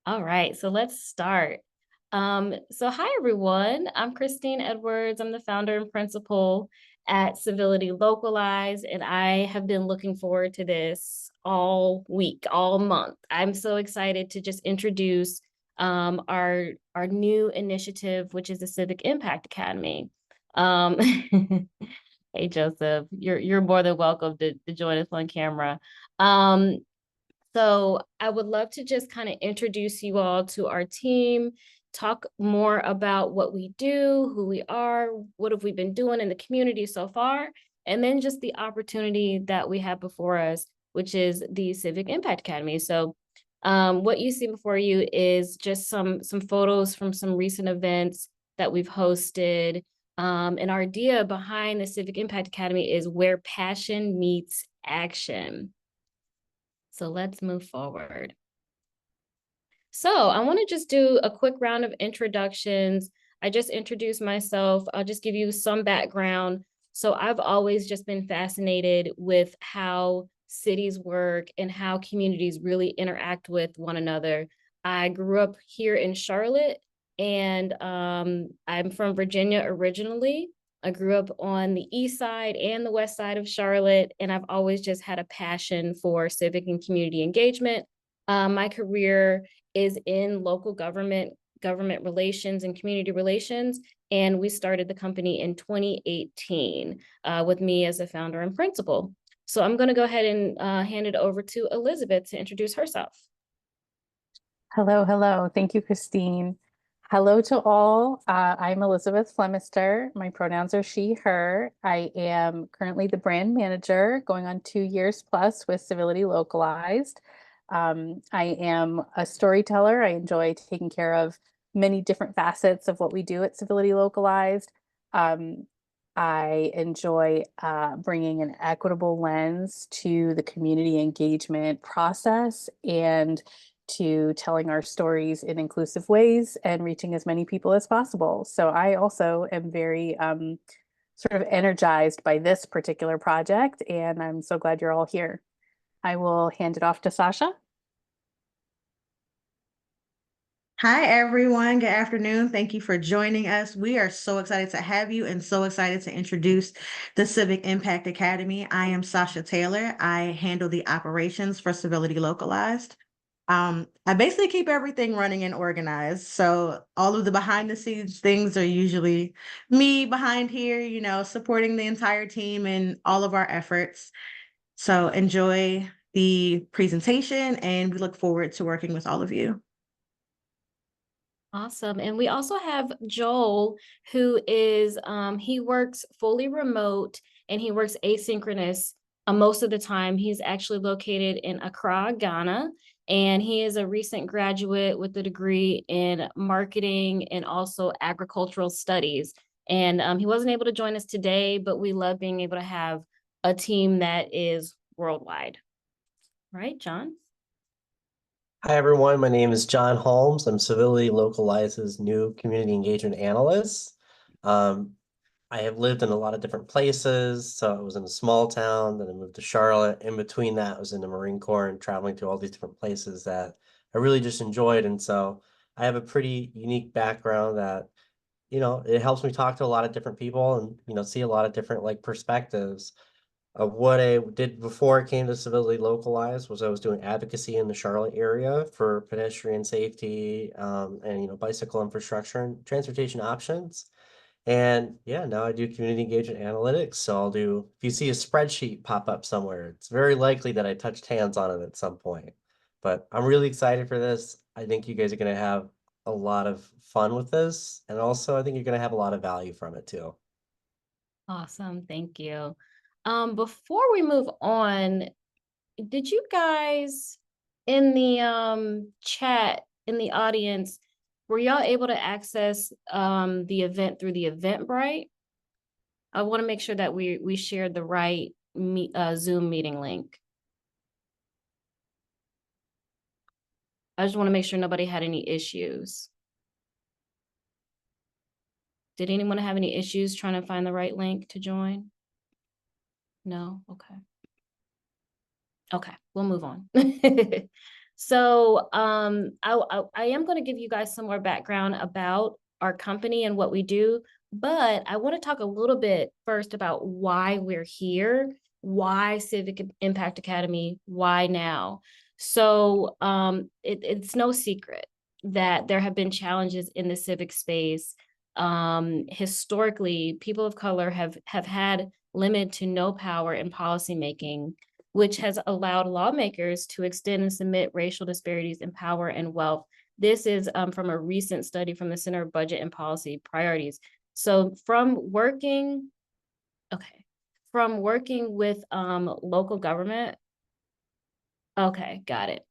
All right, so let's start. So hi everyone, I'm Christine Edwards. I'm the founder and principal at Civility Localized, and I have been looking forward to this all week, all month. I'm so excited to just introduce our new initiative, which is the Civic Impact Academy. Um, hey Joseph, you're more than welcome to join us on camera. Um, so I would love to just kind of introduce you all to our team, talk more about what we do, who we are, what have we been doing in the community so far, and then just the opportunity that we have before us, which is the Civic Impact Academy. So what you see before you is just some photos from some recent events that we've hosted. And our idea behind the Civic Impact Academy is where passion meets action. So let's move forward. So I want to just do a quick round of introductions. I just introduced myself. I'll just give you some background. So I've always just been fascinated with how cities work and how communities really interact with one another. I grew up here in Charlotte, and I'm from Virginia originally. I grew up on the east side and the west side of Charlotte, and I've always just had a passion for civic and community engagement. My career is in local government relations and community relations. And we started the company in 2018 with me as a founder and principal. So I'm going to go ahead and hand it over to Elizabeth to introduce herself. Hello, hello. Thank you, Christine. Hello to all. I'm Elizabeth Flemister. My pronouns are she, her. I am currently the brand manager going on 2 years plus with Civility Localized. I am a storyteller. I enjoy taking care of many different facets of what we do at Civility Localized. Um, I enjoy bringing an equitable lens to the community engagement process and to telling our stories in inclusive ways and reaching as many people as possible. So I also am very sort of energized by this particular project, and I'm so glad you're all here. I will hand it off to Sasha. Hi, everyone. Good afternoon. Thank you for joining us. We are so excited to have you and so excited to introduce the Civic Impact Academy. I am Sasha Taylor. I handle the operations for Civility Localized. I basically keep everything running and organized. So all of the behind the scenes things are usually me behind here, supporting the entire team and all of our efforts. So enjoy the presentation and we look forward to working with all of you. Awesome. And we also have Joel, who is, he works fully remote and he works asynchronous most of the time. He's actually located in Accra, Ghana, and he is a recent graduate with a degree in marketing and also agricultural studies. And he wasn't able to join us today, but we love being able to have a team that is worldwide. All right, John? Hi, everyone. My name is John Holmes. I'm Civility Localized's new community engagement analyst. I have lived in a lot of different places. So I was in a small town, then I moved to Charlotte. In between that, I was in the Marine Corps and traveling to all these different places that I really just enjoyed. And so I have a pretty unique background that, it helps me talk to a lot of different people and, see a lot of different perspectives. What I did before I came to Civility Localized was I was doing advocacy in the Charlotte area for pedestrian safety, and bicycle infrastructure and transportation options. And yeah, now I do community engagement analytics. So if you see a spreadsheet pop up somewhere, it's very likely that I touched hands on it at some point. But I'm really excited for this. I think you guys are going to have a lot of fun with this. And also, I think you're going to have a lot of value from it too. Awesome. Thank you. Before we move on, did you guys in the chat in the audience, were y'all able to access the event through the Eventbrite? I want to make sure that we shared the right Zoom meeting link. I just want to make sure nobody had any issues. Did anyone have any issues trying to find the right link to join? No? Okay. Okay, we'll move on. So I am going to give you guys some more background about our company and what we do, but I want to talk a little bit first about why we're here, why Civic Impact Academy, why now. So it's no secret that there have been challenges in the civic space. Historically, people of color have had limited to no power in policymaking, which has allowed lawmakers to extend and submit racial disparities in power and wealth. This is from a recent study from the Center of Budget and Policy Priorities. So from working with local government, okay, got it.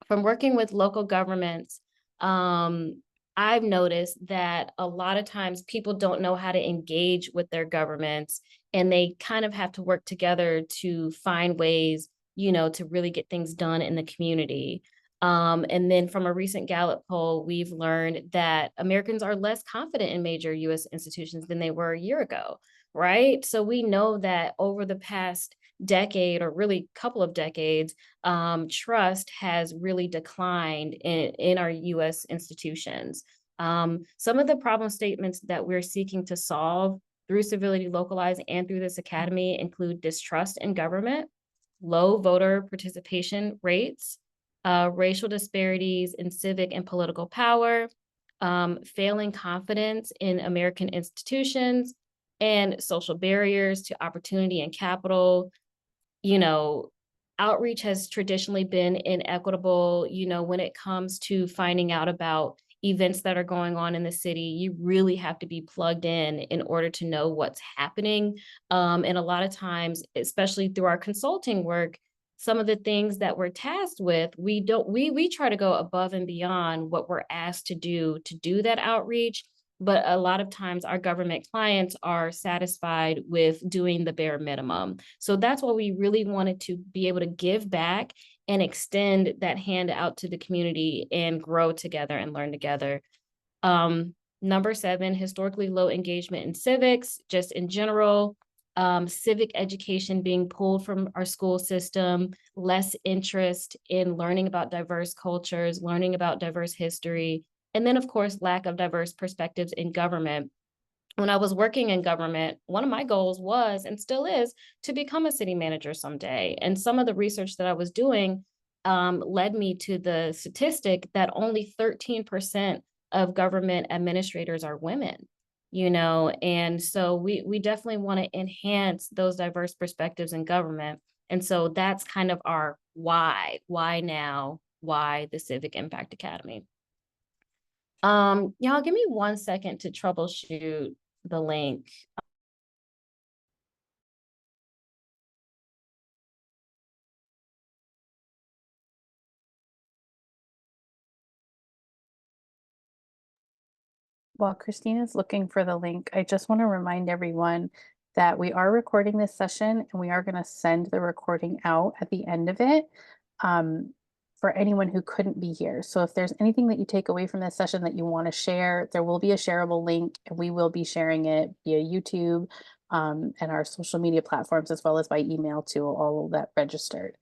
From working with local governments, I've noticed that a lot of times people don't know how to engage with their governments, and they kind of have to work together to find ways, to really get things done in the community. And then from a recent Gallup poll, we've learned that Americans are less confident in major US institutions than they were a year ago, right? So we know that over the past decade, or really couple of decades, trust has really declined in our US institutions. Some of the problem statements that we're seeking to solve through Civility Localized and through this academy include distrust in government, low voter participation rates, racial disparities in civic and political power, failing confidence in American institutions, and social barriers to opportunity and capital. Outreach has traditionally been inequitable. When it comes to finding out about events that are going on in the city, you really have to be plugged in order to know what's happening. And a lot of times, especially through our consulting work, some of the things that we're tasked with, we try to go above and beyond what we're asked to do that outreach. But a lot of times our government clients are satisfied with doing the bare minimum. So that's why we really wanted to be able to give back and extend that hand out to the community and grow together and learn together. Number 7, historically low engagement in civics, just in general. Civic education being pulled from our school system, less interest in learning about diverse cultures, learning about diverse history, and then, of course, lack of diverse perspectives in government. When I was working in government, one of my goals was, and still is, to become a city manager someday. And some of the research that I was doing led me to the statistic that only 13% of government administrators are women. And so we definitely want to enhance those diverse perspectives in government. And so that's kind of our why now, why the Civic Impact Academy. Y'all give me 1 second to troubleshoot the link. While Christina's looking for the link, I just want to remind everyone that we are recording this session and we are going to send the recording out at the end of it for anyone who couldn't be here. So if there's anything that you take away from this session that you want to share, there will be a shareable link, and we will be sharing it via YouTube and our social media platforms, as well as by email to all that registered.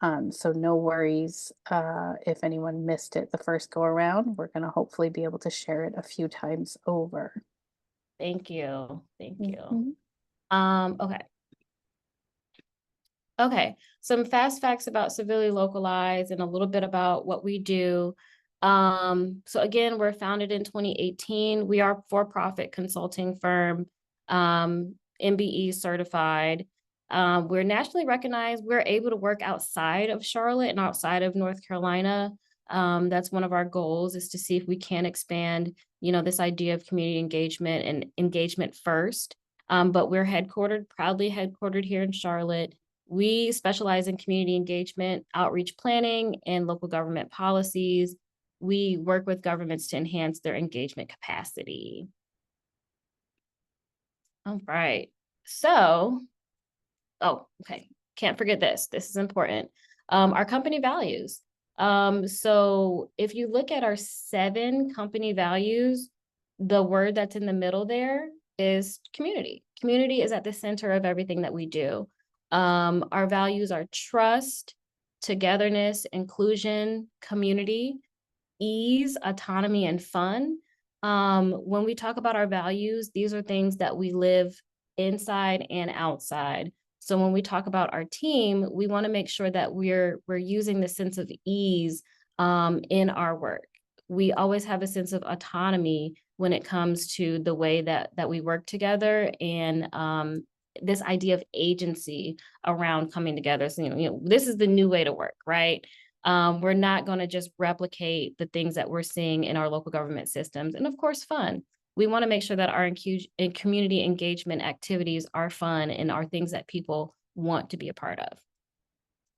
So no worries if anyone missed it the first go around. We're going to hopefully be able to share it a few times over. Thank you. Thank you. Mhm. Okay, some fast facts about Civility Localized and a little bit about what we do. So again, we're founded in 2018. We are a for-profit consulting firm, MBE certified. We're nationally recognized. We're able to work outside of Charlotte and outside of North Carolina. That's one of our goals, is to see if we can expand, this idea of community engagement and engagement first. But we're proudly headquartered here in Charlotte. We specialize in community engagement, outreach planning, and local government policies. We work with governments to enhance their engagement capacity. All right. So, okay. Can't forget this. This is important. Our company values. So if you look at our 7 company values, the word that's in the middle there is community. Community is at the center of everything that we do. Our values are trust, togetherness, inclusion, community, ease, autonomy, and fun. When we talk about our values, these are things that we live inside and outside. So when we talk about our team, we want to make sure that we're using the sense of ease in our work. We always have a sense of autonomy when it comes to the way that we work together, and this idea of agency around coming together. So, this is the new way to work, right? We're not going to just replicate the things that we're seeing in our local government systems. And of course, fun. We want to make sure that our community engagement activities are fun and are things that people want to be a part of.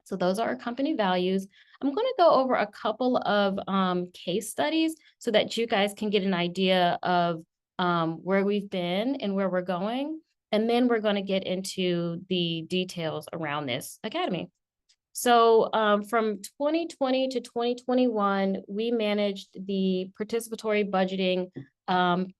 So those are our company values. I'm going to go over a couple of case studies so that you guys can get an idea of where we've been and where we're going. And then we're going to get into the details around this academy. So from 2020 to 2021, we managed the participatory budgeting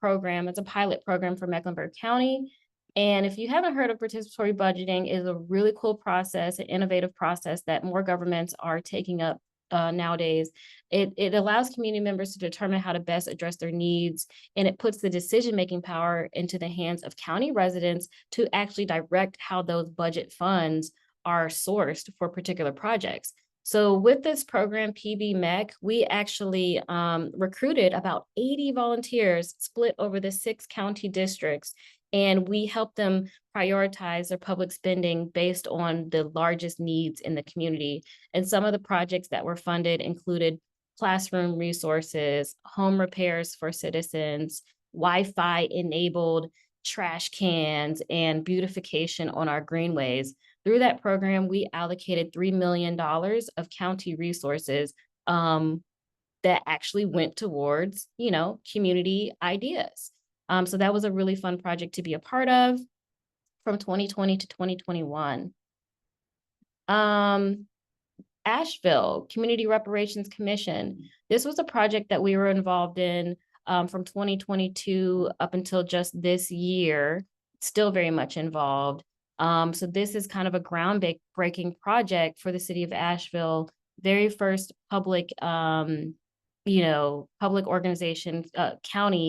program. It's a pilot program for Mecklenburg County. And if you haven't heard of participatory budgeting, it is a really cool process, an innovative process that more governments are taking up nowadays. It allows community members to determine how to best address their needs, and it puts the decision-making power into the hands of county residents to actually direct how those budget funds are sourced for particular projects. So with this program, PB-MEC, we actually recruited about 80 volunteers split over the 6 county districts, and we helped them prioritize their public spending based on the largest needs in the community. And some of the projects that were funded included classroom resources, home repairs for citizens, Wi-Fi enabled trash cans, and beautification on our greenways. Through that program, we allocated $3 million of county resources that actually went towards, community ideas. So that was a really fun project to be a part of from 2020 to 2021. Asheville Community Reparations Commission. This was a project that we were involved in from 2022 up until just this year, still very much involved. So this is kind of a groundbreaking project for the city of Asheville, very first public, public organization,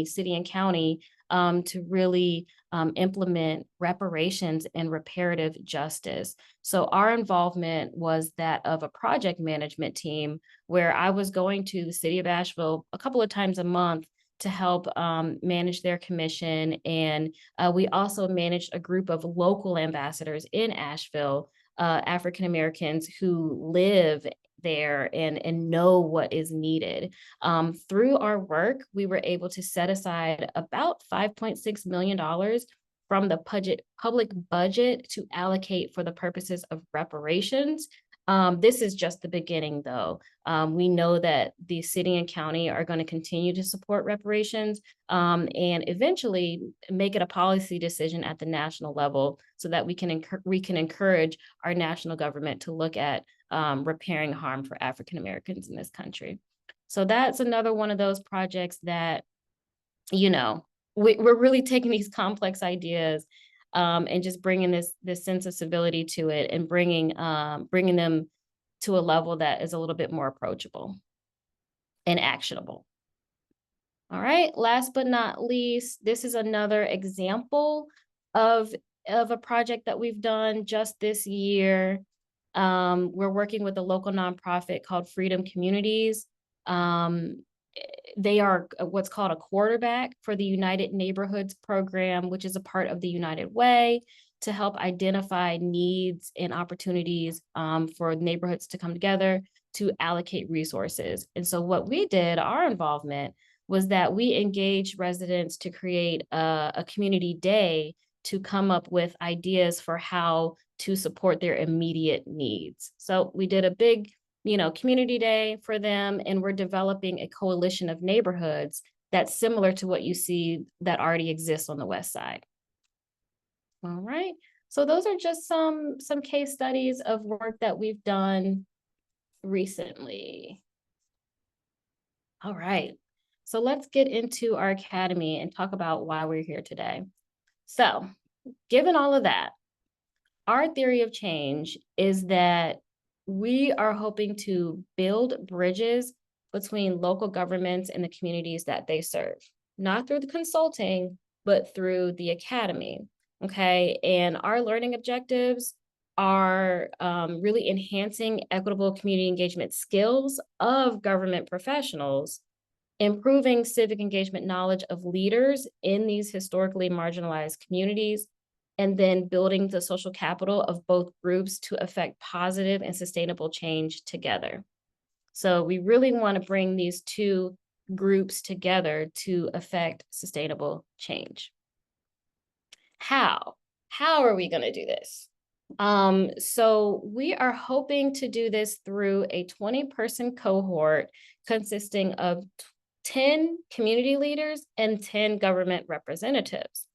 city and county, to really implement reparations and reparative justice. So our involvement was that of a project management team where I was going to the city of Asheville a couple of times a month to help manage their commission. And we also managed a group of local ambassadors in Asheville, African Americans who live there and know what is needed. Through our work, we were able to set aside about $5.6 million from the public budget to allocate for the purposes of reparations. This is just the beginning, though. We know that the city and county are going to continue to support reparations and eventually make it a policy decision at the national level so that we can encourage our national government to look at repairing harm for African Americans in this country. So that's another one of those projects that, we're really taking these complex ideas and just bringing this sense of civility to it and bringing them to a level that is a little bit more approachable and actionable. All right, last but not least, this is another example of a project that we've done just this year. We're working with a local nonprofit called Freedom Communities. They are what's called a quarterback for the United Neighborhoods program, which is a part of the United Way, to help identify needs and opportunities for neighborhoods to come together to allocate resources. And so what we did, our involvement, was that we engaged residents to create a community day to come up with ideas for how to support their immediate needs. So we did a big community day for them, and we're developing a coalition of neighborhoods that's similar to what you see that already exists on the West Side. All right, so those are just some case studies of work that we've done recently. All right, so let's get into our academy and talk about why we're here today. So, given all of that, our theory of change is that we are hoping to build bridges between local governments and the communities that they serve, not through the consulting, but through the academy. Okay, and our learning objectives are really enhancing equitable community engagement skills of government professionals, improving civic engagement knowledge of leaders in these historically marginalized communities, and then building the social capital of both groups to affect positive and sustainable change together. So we really want to bring these two groups together to affect sustainable change. How? How are we going to do this? So we are hoping to do this through a 20-person cohort consisting of 10 community leaders and 10 government representatives.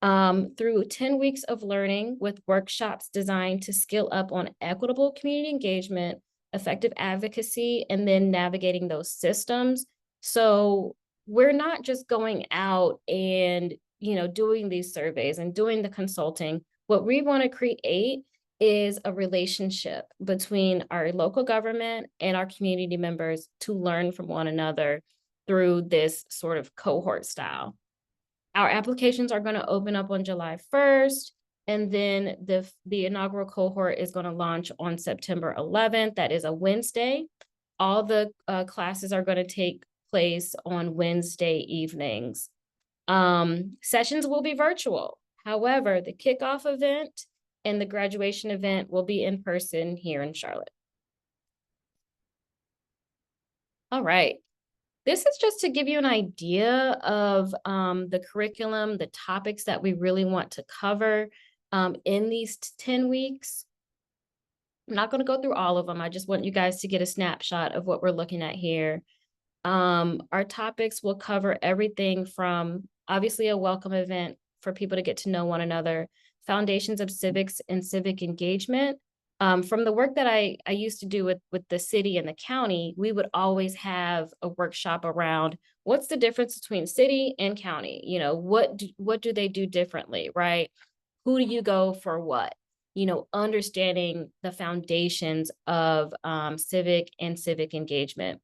Through 10 weeks of learning with workshops designed to skill up on equitable community engagement, effective advocacy, and then navigating those systems. So we're not just going out and doing these surveys and doing the consulting. What we want to create is a relationship between our local government and our community members to learn from one another through this sort of cohort style. Our applications are going to open up on July 1st, and then the inaugural cohort is going to launch on September 11th. That is a Wednesday. All the classes are going to take place on Wednesday evenings. Sessions will be virtual. However, the kickoff event and the graduation event will be in person here in Charlotte. All right. This is just to give you an idea of the curriculum, the topics that we really want to cover in these 10 weeks. I'm not going to go through all of them. I just want you guys to get a snapshot of what we're looking at here. Our topics will cover everything from obviously a welcome event for people to get to know one another, foundations of civics and civic engagement. From the work that I used to do with the city and the county, we would always have a workshop around what's the difference between city and county? What do they do differently, right? Who do you go for what? Understanding the foundations of civic and civic engagement.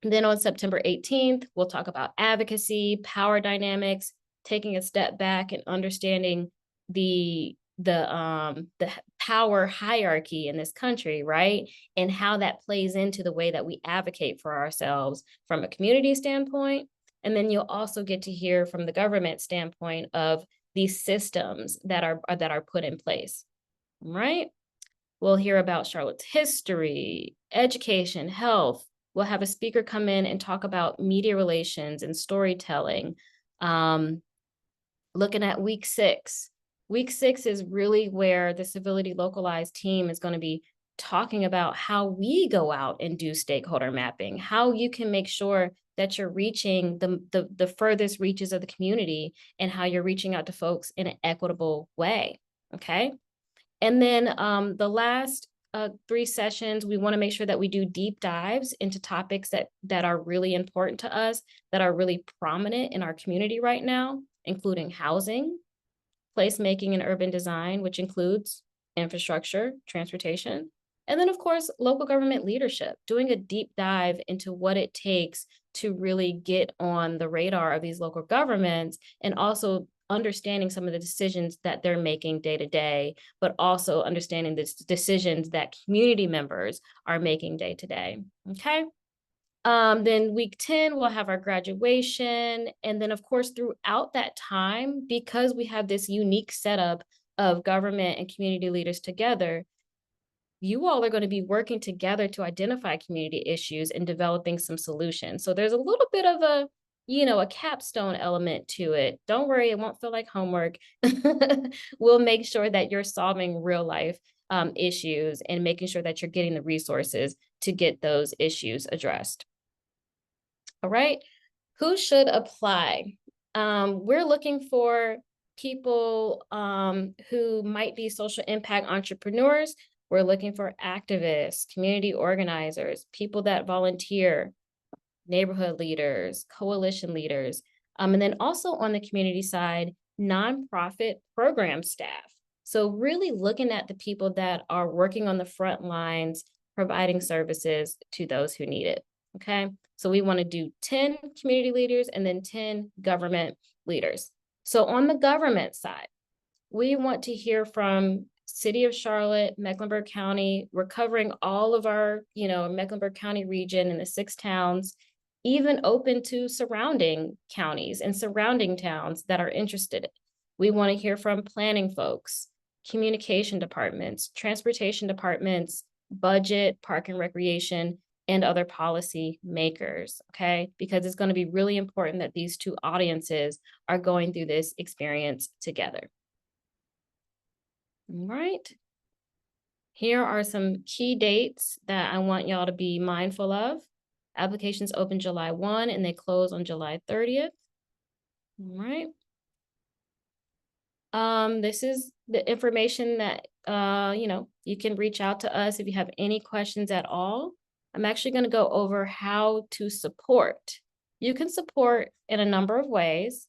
And then on September 18th, we'll talk about advocacy, power dynamics, taking a step back and understanding the power hierarchy in this country, right? And how that plays into the way that we advocate for ourselves from a community standpoint. And then you'll also get to hear from the government standpoint of these systems that are put in place, right? We'll hear about Charlotte's history, education, health. We'll have a speaker come in and talk about media relations and storytelling. Looking at week 6. Week 6 is really where the Civility Localized team is going to be talking about how we go out and do stakeholder mapping, how you can make sure that you're reaching the furthest reaches of the community and how you're reaching out to folks in an equitable way, okay? And then the last 3 sessions, we want to make sure that we do deep dives into topics that are really important to us, that are really prominent in our community right now, including housing, placemaking and urban design, which includes infrastructure, transportation, and then of course, local government leadership, doing a deep dive into what it takes to really get on the radar of these local governments and also understanding some of the decisions that they're making day to day, but also understanding the decisions that community members are making day to day, okay? Then week 10, we'll have our graduation. And then of course, throughout that time, because we have this unique setup of government and community leaders together, you all are going to be working together to identify community issues and developing some solutions. So there's a little bit of a capstone element to it. Don't worry, it won't feel like homework. We'll make sure that you're solving real life issues and making sure that you're getting the resources to get those issues addressed. All right, who should apply? We're looking for people who might be social impact entrepreneurs. We're looking for activists, community organizers, people that volunteer, neighborhood leaders, coalition leaders, and then also on the community side, nonprofit program staff. So really looking at the people that are working on the front lines, providing services to those who need it. Okay. So we want to do 10 community leaders and then 10 government leaders. So on the government side, we want to hear from City of Charlotte, Mecklenburg County. We're covering all of our, Mecklenburg County region and the 6 towns, even open to surrounding counties and surrounding towns that are interested. We want to hear from planning folks, communication departments, transportation departments, budget, park and recreation, and other policy makers, okay? Because it's going to be really important that these two audiences are going through this experience together. All right. Here are some key dates that I want y'all to be mindful of. Applications open July 1 and they close on July 30th. All right. This is the information that, you can reach out to us if you have any questions at all. I'm actually going to go over how to support. You can support in a number of ways.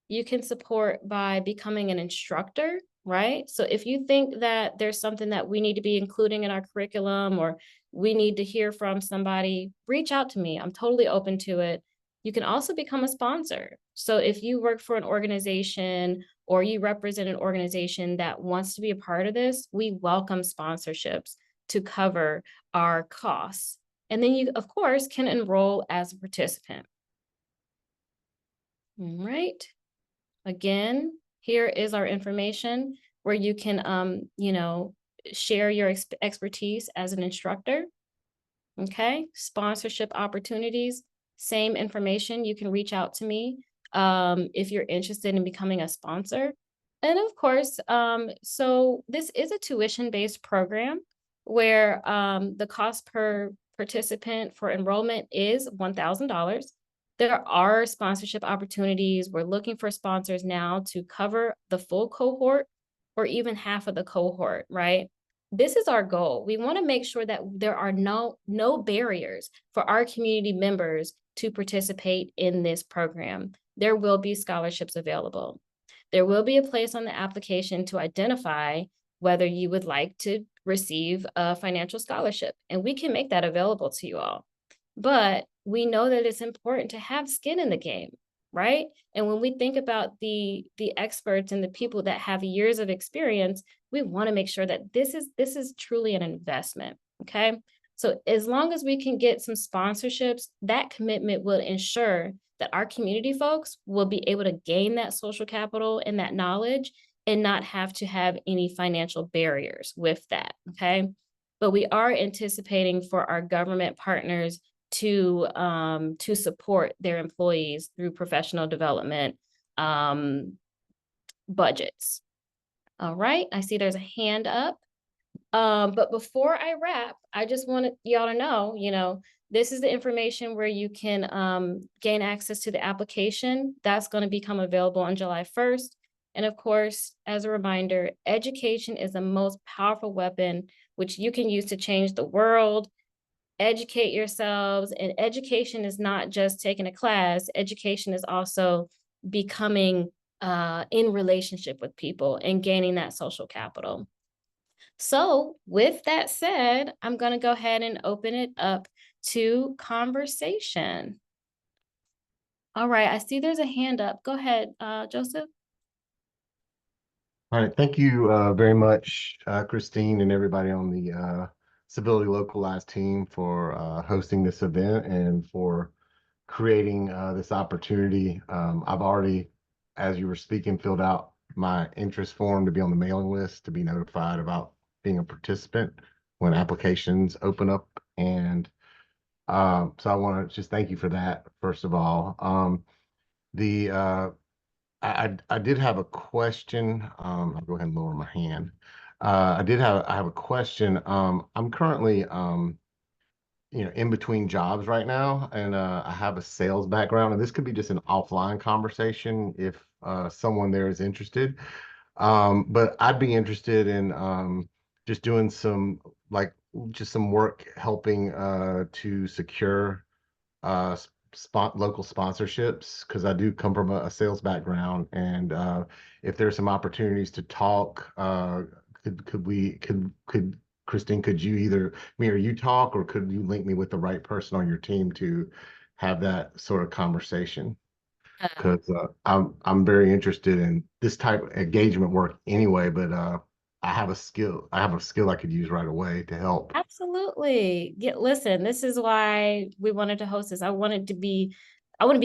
You can support by becoming an instructor, right? So if you think that there's something that we need to be including in our curriculum or we need to hear from somebody, reach out to me. I'm totally open to it. You can also become a sponsor. So if you work for an organization or you represent an organization that wants to be a part of this, we welcome sponsorships to cover our costs. And then you, of course, can enroll as a participant. All right. Again, here is our information where you can, share your expertise as an instructor. Okay. Sponsorship opportunities, same information. You can reach out to me if you're interested in becoming a sponsor. And of course, so this is a tuition-based program where the cost per participant for enrollment is $1,000. There are sponsorship opportunities. We're looking for sponsors now to cover the full cohort or even half of the cohort, right? This is our goal. We want to make sure that there are no barriers for our community members to participate in this program. There will be scholarships available. There will be a place on the application to identify whether you would like to receive a financial scholarship, and we can make that available to you all. But we know that it's important to have skin in the game, right? And when we think about the experts and the people that have years of experience, we want to make sure that this is truly an investment, okay? So as long as we can get some sponsorships, that commitment will ensure that our community folks will be able to gain that social capital and that knowledge and not have to have any financial barriers with that, okay? But we are anticipating for our government partners to support their employees through professional development budgets. All right, I see there's a hand up. But before I wrap, I just wanted y'all to know, this is the information where you can gain access to the application. That's going to become available on July 1st. And of course, as a reminder, education is the most powerful weapon which you can use to change the world. Educate yourselves, and education is not just taking a class. Education is also becoming in relationship with people and gaining that social capital. So with that said, I'm going to go ahead and open it up to conversation. All right, I see there's a hand up. Go ahead, Joseph. All right, thank you very much, Christine, and everybody on the Civility Localized team for hosting this event and for creating this opportunity. I've already, as you were speaking, filled out my interest form to be on the mailing list to be notified about being a participant when applications open up. And so I want to just thank you for that, first of all. I did have a question. I'll go ahead and lower my hand. I have a question. I'm currently in between jobs right now, and I have a sales background, and this could be just an offline conversation if someone there is interested. But I'd be interested in just doing just some work helping to secure local sponsorships, because I do come from a sales background, and if there's some opportunities to talk, could Christine, could you either me or you talk, or could you link me with the right person on your team to have that sort of conversation? Because I'm very interested in this type of engagement work anyway, but I have a skill I could use right away to help. Absolutely. Listen, this is why we wanted to host this. I want to be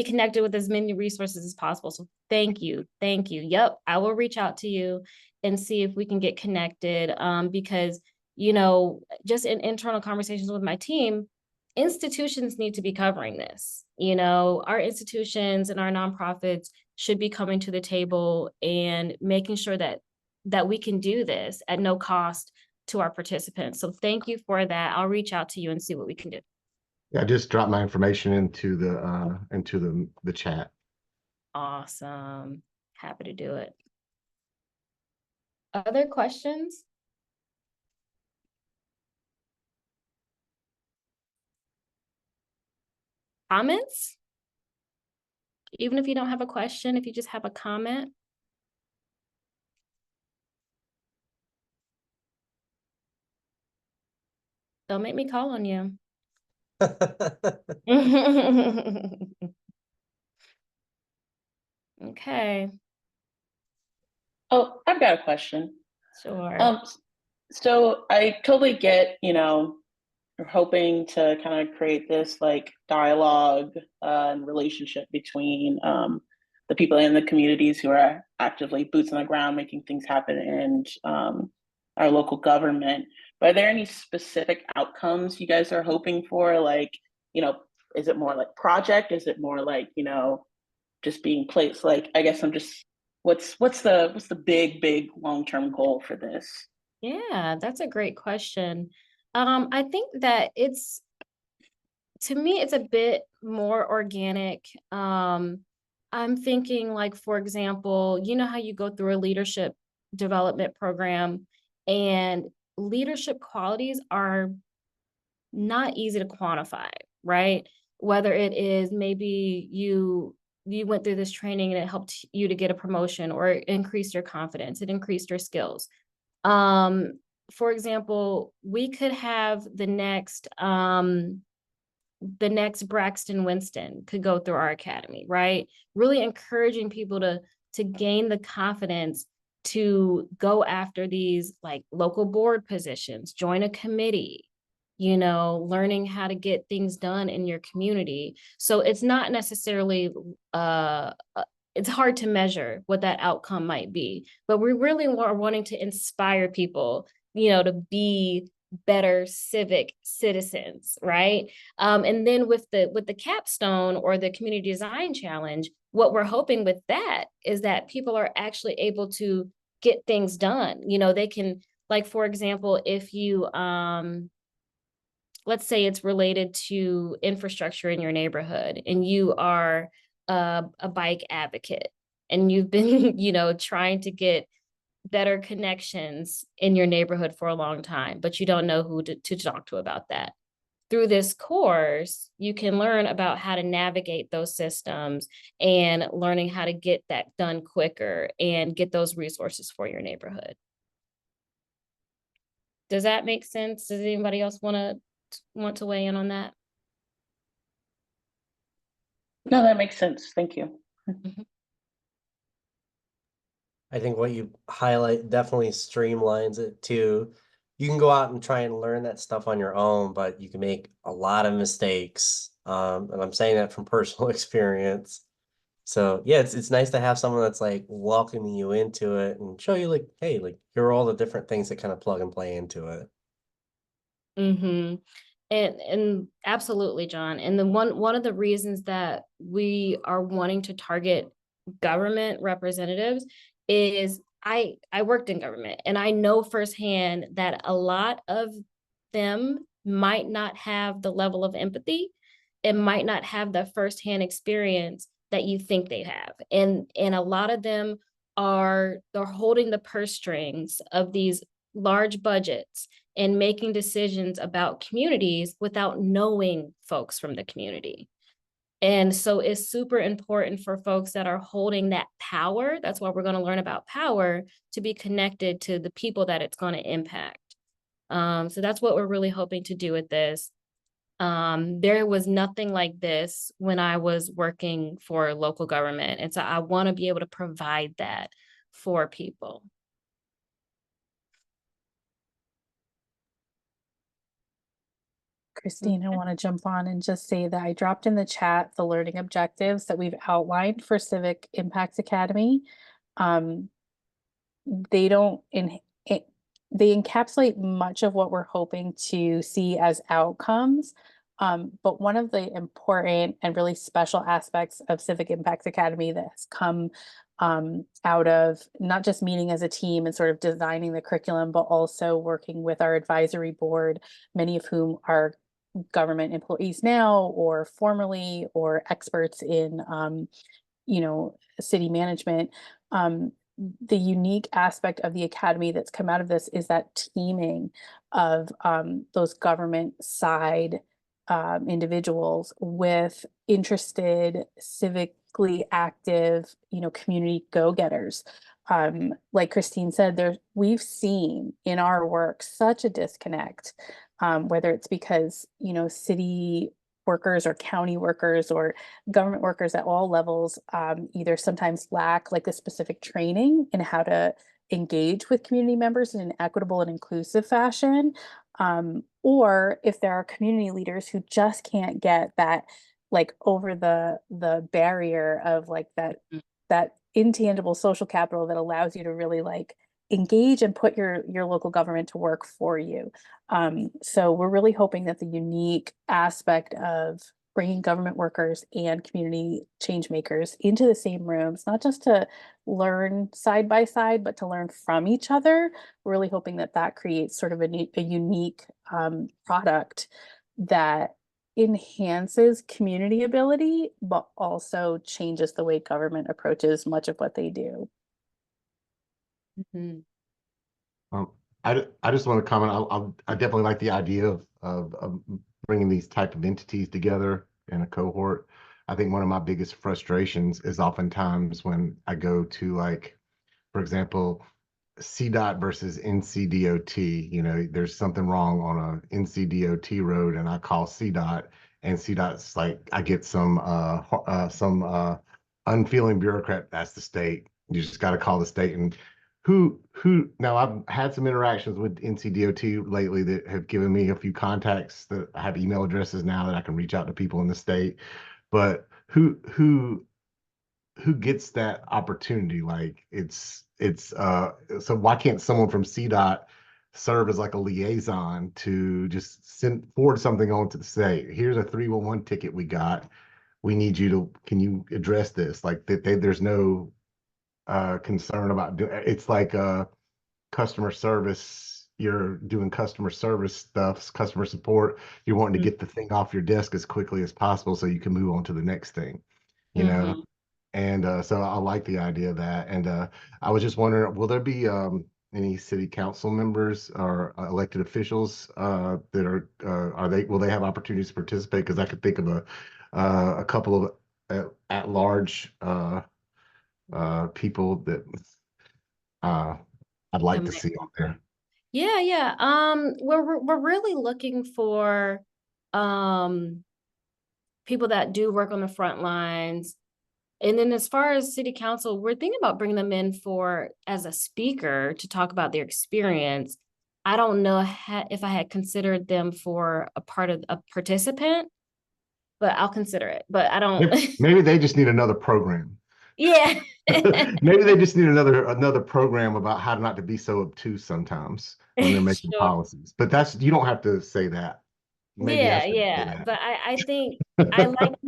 connected with as many resources as possible. So thank you. Thank you. Yep. I will reach out to you and see if we can get connected. Because, just in internal conversations with my team, institutions need to be covering this. Our institutions and our nonprofits should be coming to the table and making sure that we can do this at no cost to our participants. So thank you for that. I'll reach out to you and see what we can do. Yeah, I just dropped my information into the chat. Awesome. Happy to do it. Other questions? Comments? Even if you don't have a question, if you just have a comment. Don't make me call on you. Okay, Oh, I've got a question. sure. So I totally get, you're hoping to kind of create this like dialogue and relationship between the people in the communities who are actively boots on the ground making things happen, and our local government. But are there any specific outcomes you guys are hoping for? Like, is it more like project? Is it more like, just being placed? Like, I guess I'm just, what's the big long-term goal for this? Yeah, that's a great question. I think that to me, it's a bit more organic. I'm thinking like, for example, you know how you go through a leadership development program, and leadership qualities are not easy to quantify, right? Whether it is maybe you went through this training and it helped you to get a promotion, or it increased your confidence, it increased your skills. For example, we could have the next Braxton Winston could go through our academy, right? Really encouraging people to gain the confidence to go after these like local board positions, join a committee, learning how to get things done in your community. So it's not necessarily it's hard to measure what that outcome might be, but we really are wanting to inspire people, to be better civic citizens, right? And then with the capstone or the community design challenge, what we're hoping with that is that people are actually able to get things done. They can, like, for example, if you let's say it's related to infrastructure in your neighborhood, and you are a bike advocate, and you've been, trying to get better connections in your neighborhood for a long time, but you don't know who to talk to about that. Through this course, you can learn about how to navigate those systems and learning how to get that done quicker and get those resources for your neighborhood. Does that make sense? Does anybody else want to weigh in on that? No, that makes sense. Thank you. I think what you highlight definitely streamlines it too. You can go out and try and learn that stuff on your own, but you can make a lot of mistakes. And I'm saying that from personal experience. So yeah, it's nice to have someone that's like welcoming you into it and show you like, hey, like here are all the different things that kind of plug and play into it. Mm-hmm. And absolutely, John. And then one of the reasons that we are wanting to target government representatives is I worked in government, and I know firsthand that a lot of them might not have the level of empathy and might not have the firsthand experience that you think they have. And a lot of them they're holding the purse strings of these large budgets and making decisions about communities without knowing folks from the community. And so it's super important for folks that are holding that power. That's why we're going to learn about power, to be connected to the people that it's going to impact. So that's what we're really hoping to do with this. There was nothing like this when I was working for local government. And so I want to be able to provide that for people. Christine, I want to jump on and just say that I dropped in the chat the learning objectives that we've outlined for Civic Impact Academy. They don't they encapsulate much of what we're hoping to see as outcomes. But one of the important and really special aspects of Civic Impact Academy that has come out of not just meeting as a team and sort of designing the curriculum, but also working with our advisory board, many of whom are government employees now or formerly or experts in city management. The unique aspect of the academy that's come out of this is that teaming of those government side individuals with interested, civically active, community go-getters. Like Christine said, we've seen in our work such a disconnect, whether it's because, city workers or county workers or government workers at all levels either sometimes lack like the specific training in how to engage with community members in an equitable and inclusive fashion, or if there are community leaders who just can't get that like over the barrier of like that intangible social capital that allows you to really like engage and put your local government to work for you. So we're really hoping that the unique aspect of bringing government workers and community change makers into the same rooms, not just to learn side by side, but to learn from each other. We're really hoping that that creates sort of a unique product that enhances community ability, but also changes the way government approaches much of what they do. Mm-hmm. I just want to comment. I definitely like the idea of bringing these type of entities together in a cohort. I think one of my biggest frustrations is oftentimes when I go to like, for example, CDOT versus NCDOT. There's something wrong on a NCDOT road, and I call CDOT, and CDOT's like, I get some unfeeling bureaucrat. That's the state. You just got to call the state. And who now I've had some interactions with NCDOT lately that have given me a few contacts that I have email addresses now that I can reach out to people in the state. But who gets that opportunity? Like so why can't someone from CDOT serve as like a liaison to just forward something on to the state? Here's a 311 ticket we got. We need you to, can you address this? Like there's no concern about it's like customer service. You're doing customer service stuff, customer support. You're wanting to get the thing off your desk as quickly as possible so you can move on to the next thing, you know? And so I like the idea of that. And I was just wondering, will there be any city council members or elected officials that will they have opportunities to participate? Because I could think of a couple of at-large people that I'd like to see on there. Yeah. We're really looking for people that do work on the front lines. And then as far as city council, we're thinking about bringing them in as a speaker to talk about their experience. I don't know if I had considered them for a participant, but I'll consider it. But I don't. Maybe they just need another program. Yeah. Maybe they just need another program about how not to be so obtuse sometimes when they're making policies. But you don't have to say that. Maybe Yeah, I should say that. But I think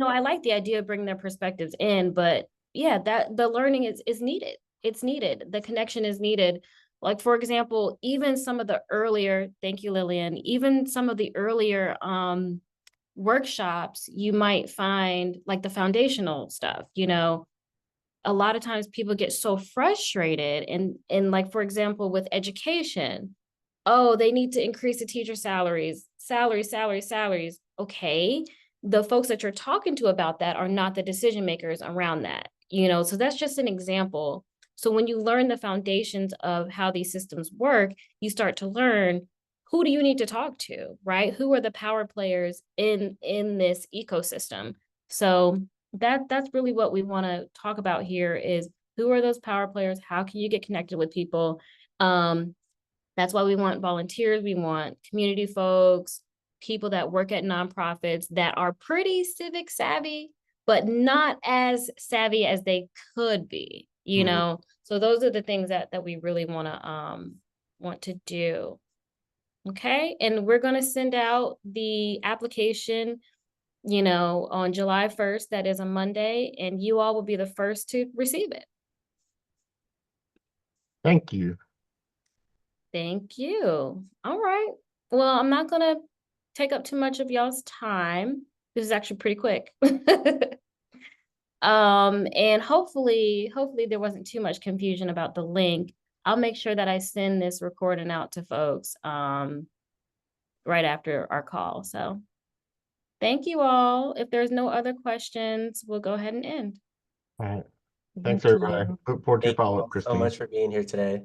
I like the idea of bringing their perspectives in, but yeah, that the learning is needed. It's needed. The connection is needed. Like, for example, even some of the earlier, thank you, Lillian, even some of the earlier workshops, you might find like the foundational stuff, a lot of times people get so frustrated and like, for example, with education, oh, they need to increase the teacher salaries. Okay. the folks that you're talking to about that are not the decision makers around that, you know, so that's just an example. So when you learn the foundations of how these systems work, you start to learn, who do you need to talk to, right? Who are the power players in this ecosystem? So that's really what we want to talk about here is, who are those power players? How can you get connected with people? That's why we want volunteers. We want community folks, people that work at nonprofits that are pretty civic savvy, but not as savvy as they could be, you know? So those are the things that we really want to do. Okay, and we're going to send out the application, you know, on July 1st. That is a Monday, and you all will be the first to receive it. Thank you. Thank you. All right. Well, I'm not going to take up too much of y'all's time. This is actually pretty quick. And hopefully there wasn't too much confusion about the link. I'll make sure that I send this recording out to folks right after our call. So thank you all. If there's no other questions, we'll go ahead and end. All right. Thanks, everybody. Look forward to your Thank you follow-up, all so Christine. much for being here today.